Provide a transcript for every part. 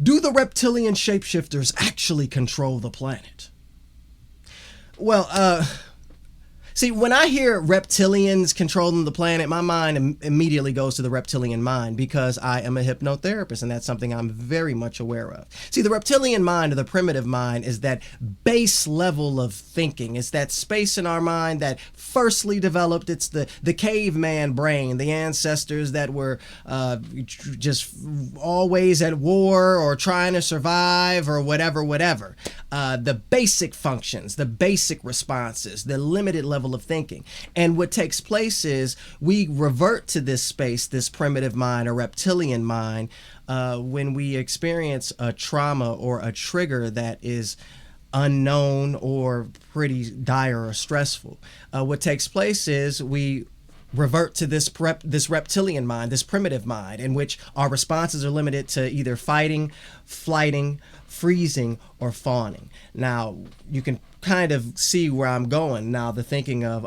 do the reptilian shapeshifters actually control the planet? Well, see, when I hear reptilians controlling the planet, my mind immediately goes to the reptilian mind because I am a hypnotherapist, and that's something I'm very much aware of. See, the reptilian mind, or the primitive mind, is that base level of thinking. It's that space in our mind that firstly developed. It's the caveman brain, the ancestors that were just always at war or trying to survive or whatever. The basic functions, the basic responses, the limited level of thinking. And what takes place is we revert to this space, this primitive mind or reptilian mind, when we experience a trauma or a trigger that is unknown or pretty dire or stressful. What takes place is we revert to this reptilian mind, this primitive mind, in which our responses are limited to either fighting, flighting, freezing, or fawning. Now, you can kind of see where I'm going now, the thinking of,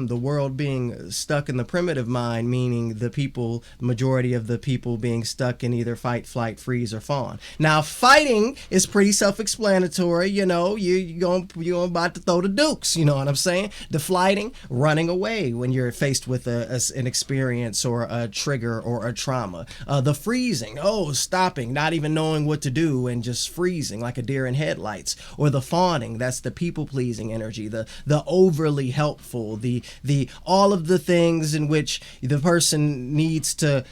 the world being stuck in the primitive mind, meaning the majority of the people being stuck in either fight, flight, freeze, or fawn. Now, fighting is pretty self-explanatory. You're about to throw the dukes, you know what I'm saying? The flighting, running away when you're faced with an experience or a trigger or a trauma. The freezing, stopping, not even knowing what to do and just freezing like a deer in headlights. Or the fawning, that's the people-pleasing energy, the overly helpful, the all of the things in which the person needs to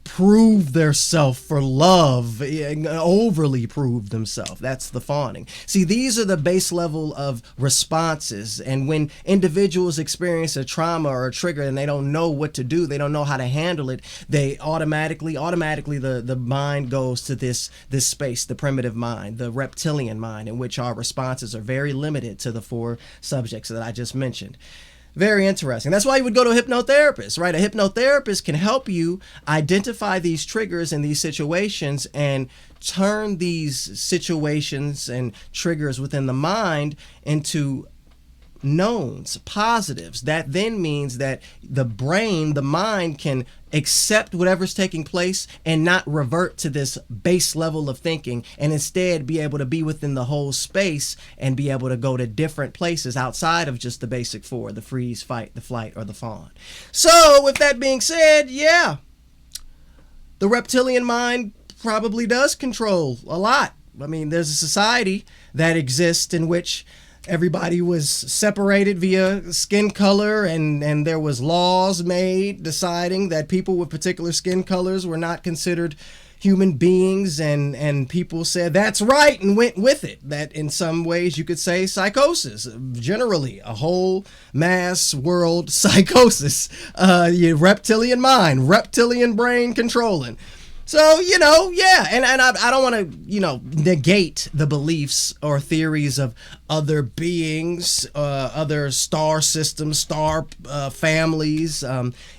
prove their self for love, overly prove themselves. That's the fawning. See, these are the base level of responses, and when individuals experience a trauma or a trigger and they don't know what to do, they don't know how to handle it, they automatically the mind goes to this space, the primitive mind, the reptilian mind, in which our responses are very limited to the four subjects that I just mentioned. Very interesting. That's why you would go to a hypnotherapist, right? A hypnotherapist can help you identify these triggers and these situations and turn these situations and triggers within the mind into knowns, positives. That then means that the brain, the mind, can accept whatever's taking place and not revert to this base level of thinking, and instead be able to be within the whole space and be able to go to different places outside of just the basic four, the freeze, fight, the flight, or the fawn. So with that being said, yeah, the reptilian mind probably does control a lot. I mean, there's a society that exists in which everybody was separated via skin color, and there was laws made deciding that people with particular skin colors were not considered human beings, and people said that's right and went with it. That in some ways you could say psychosis, generally a whole mass world psychosis, reptilian mind, reptilian brain controlling. So, yeah, and I don't want to, negate the beliefs or theories of other beings, other star systems, star families,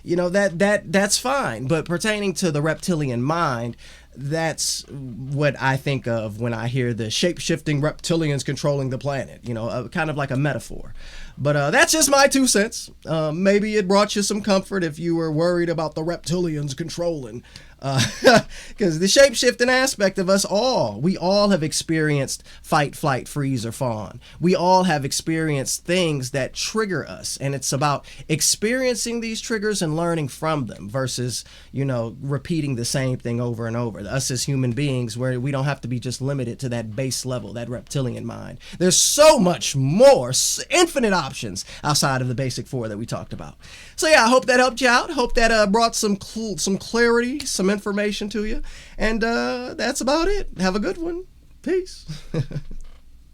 that's fine. But pertaining to the reptilian mind, that's what I think of when I hear the shape-shifting reptilians controlling the planet, kind of like a metaphor. But that's just my 2 cents. Maybe it brought you some comfort if you were worried about the reptilians controlling. Because the shape-shifting aspect of us we all have experienced fight, flight, freeze, or fawn. We all have experienced things that trigger us, and it's about experiencing these triggers and learning from them versus, repeating the same thing over and over. Us as human beings, where we don't have to be just limited to that base level, that reptilian mind. There's so much more, infinite options outside of the basic four that we talked about. So yeah, I hope that helped you out. Hope that brought some clarity, some information to you. And that's about it. Have a good one. Peace.